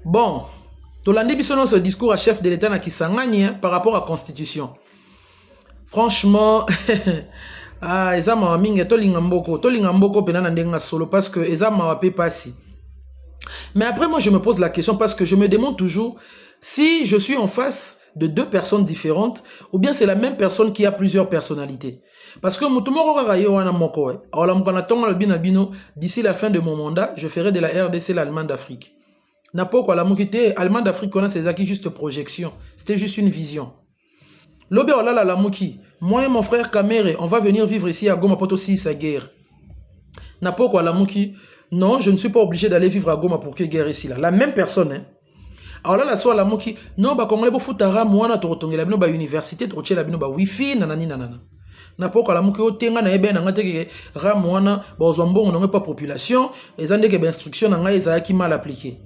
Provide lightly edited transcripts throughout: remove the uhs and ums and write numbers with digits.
Bon, tolandi biso non ce discours à chef de l'État na Kisangani par rapport à la Constitution. Franchement, ah, eza mawa mingi tolinga mboko pena na ndenga solo parce que eza mawa pe pasi. Mais après moi je me pose la question parce que je me demande toujours si je suis en face de deux personnes différentes ou bien c'est la même personne qui a plusieurs personnalités. Parce que d'ici la fin de mon mandat, je ferai de la RDC l'Allemagne d'Afrique. L'Allemagne d'Afrique, c'est juste projection. C'était juste une vision. Moi et mon frère Kamere, on va venir vivre ici à Goma Poto si sa guerre. Non, je ne suis pas obligé d'aller vivre à Goma pour qu'il y ait guerre ici. Là. La même personne, hein. Alors là, la soie la moki, non, bah, comme on est futara, moi, na torotonge la bino ba université, troche la bino ba wifi, nanani nanana. Na poko la moki, o tenga na ebe, nangate ke ramouana, ba ozwambo, on n'aurait pas population, et zande ke ba instruction, nanga, ezaki mal appliqué.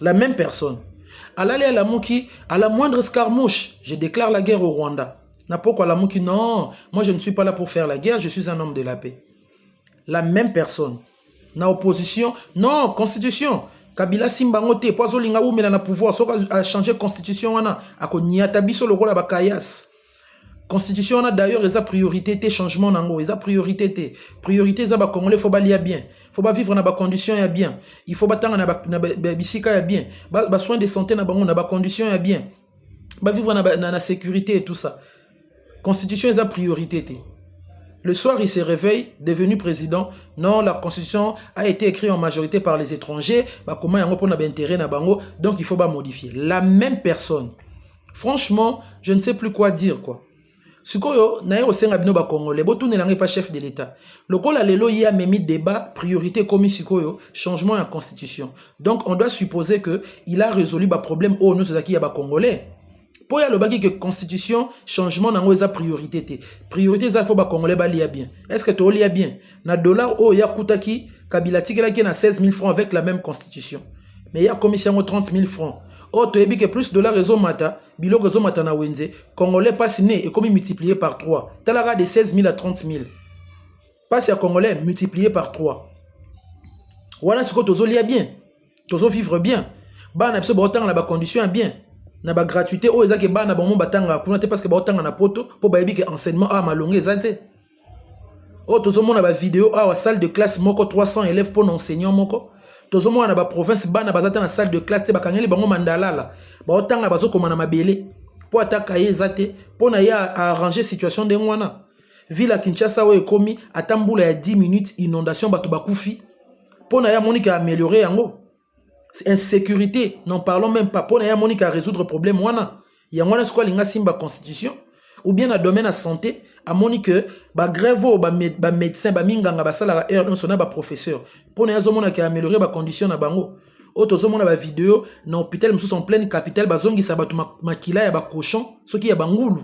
La même personne. Alors là, la moki, à la moindre escarmouche, je déclare la guerre au Rwanda. Na poko la moki, non, moi je ne suis pas là pour faire la guerre, je suis un homme de la paix. La même personne. Na opposition, non, constitution. Kabila Simbangote, poiso linga ou mela na pouvoir, so a changé constitution wana, ako niata biso le rôle bakayas. Constitution wana d'ailleurs eza priorité té changement nango, eza priorité té. Priorité za ba congolais faut ba lia bien. Faut ba vivre na ba condition ya bien. Il faut ba tanga na ba bisika ya bien. Ba soins de santé na bango na ba condition ya bien. Ba vivre na sécurité et tout ça. Constitution eza priorité té. Le soir, il se réveille, devenu président. Non, la constitution a été écrite en majorité par les étrangers. Bah, comment on a intérêt na bango, donc il faut pas modifier. La même personne. Franchement, je ne sais plus quoi dire quoi. Sikoyo, nae au sein abino ba Congolais, botou ne pas chef de l'État. Le col a lelo y a mis débat, priorité commis sikoyo, changement à la constitution. Donc on doit supposer que il a résolu ba problème au nous c'est y a ba Congolais. Pour y a le baki que constitution, changement dans les priorité. Priorité, ça faut ba Congolais ba lia bien. Est-ce que tu lia bien? Na dollar o ya kutaki, Kabila tika qui na 16 000 francs avec la même constitution. Mais il y a commission 30 000 francs. Oh, tu as dit que plus de dollars réseau mata, bilo réseau mata na wenze, Congolais pas signé et comme multiplié par 3. Talara de 16 000 à 30 000. Passe à Congolais multiplié par 3. Voilà ce que tu lia bien. Tu vivre bien. Ba na besoin de la condition bien. Na ba gratuité o ezake ba na ba mo batanga kuna te parce que ba otanga na poto po ba yebi que enseignement a malongé ezate o tozo mona ba vidéo a salle de classe moko 300 élèves pour enseignant moko tozo mona ba province ba na bazata na salle de classe te ba kangeli bango mandala la ba otanga bazo komana mabele po ataka ezate po na ya arranger situation de ngwana ville à Kinshasa o ekomi atambula ya 10 minutes inondation bato bakufi po na ya monika améliorer yango. Insécurité, n'en parlons même pas. Pour Monique à résoudre le problème, il y a un quoi l'inga simba constitution ou bien dans le domaine de la santé, à Monique ba grève ba médecin ba minganga ba sala non sona ba professeur. Pour na zomona qui améliorer ba condition na bango. Auto zomona ba vidéo na hôpital musu en pleine capitale ba zongi sa ba makila ya ba cochon, ce qui ya bangulu.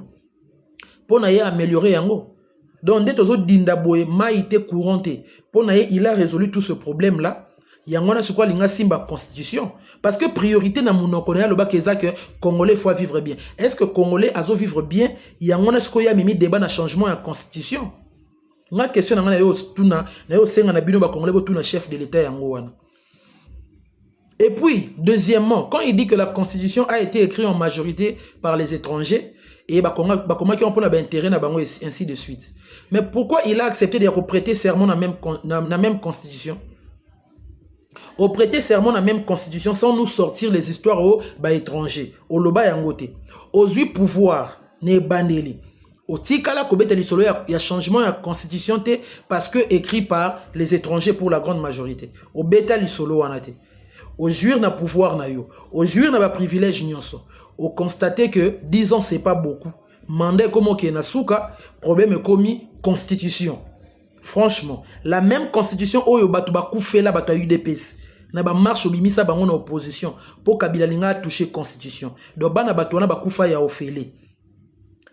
Pour na ya améliorer yango. Donc dès tozo dinda boye maïté courante. Pour na il a résolu tout ce problème là. Il y a un ce quoi l'inga simba constitution parce que priorité na mon connaît le bac que Congolais faut vivre bien. Est-ce que Congolais azo vivre bien? Il y a un ce quoi y a mis débat na changement à constitution. Ma question na yo tuna na yo senga na bino ba Congolais tuna chef de l'État yango wana. Et puis deuxièmement, quand il dit que la constitution a été écrite en majorité par les étrangers et bah comment qui on peut intérêt na bango ainsi de suite. Mais pourquoi il a accepté de prêter serment na même constitution? Au prêter serment dans la même constitution sans nous sortir les histoires aux étrangers, au loba yangote, aux 8 pouvoirs, ne bandeli. Au tikala kobeta lisolo ya changement de la constitution parce que écrit par les étrangers pour la grande majorité. Au beta lisolo wanate. Au jure na pouvoir na yo, au jure na ba privilège nyonso. Au constater que 10 ans c'est pas beaucoup. Mandé comme ki na souka, problème commis constitution. Franchement, la même constitution oyo batu ba koufela batu UDPS. Na ba marche obimisa bango na opposition pour Kabila linga toucher constitution. Donc bana batu na ba koufa ya ofele.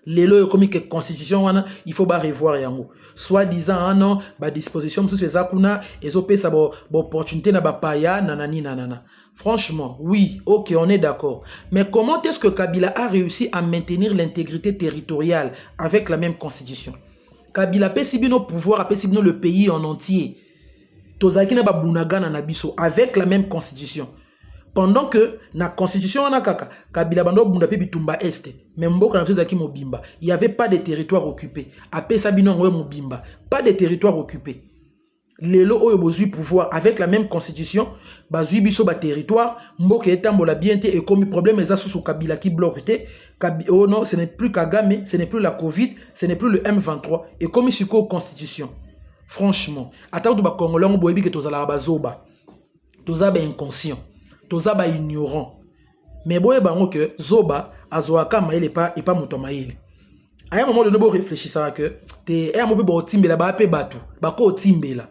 Lelo comme que constitution wana il faut ba revoir yango. Soit disant ah non, ba disposition sous ces akuna ezope sa bo opportunité na ba paya nanani nanana. Franchement, oui, OK, on est d'accord. Mais comment est-ce que Kabila a réussi à maintenir l'intégrité territoriale avec la même constitution? Kabila pesibino pouvoir, pesibino le pays en entier. Tozaki na ba bunagana na biso avec la même constitution. pendant que na constitution wana kaka kabila bando bunda pe bitumba est mais mboka na toza ki mobimba il y avait pas de territoire occupé apesa bino ngoye mobimba pas de territoire occupé lelo oyo bozui pouvoir avec la même constitution bazui biso ba territoire mboka etambola bien te et comme problème eza sous kabila qui bloque te oh non ce n'est plus Kagame ce n'est plus la Covid ce n'est plus le M23 et comme siko constitution franchement ata to ba congolais boyebi que tozala bazoba tozaba inconscient tozaba ignorant mais boye bango que zoba azoaka maile et pas moto maile à un moment donné bo réfléchir ça que te un mo pe bo timbela ba pe batu ba ko timbela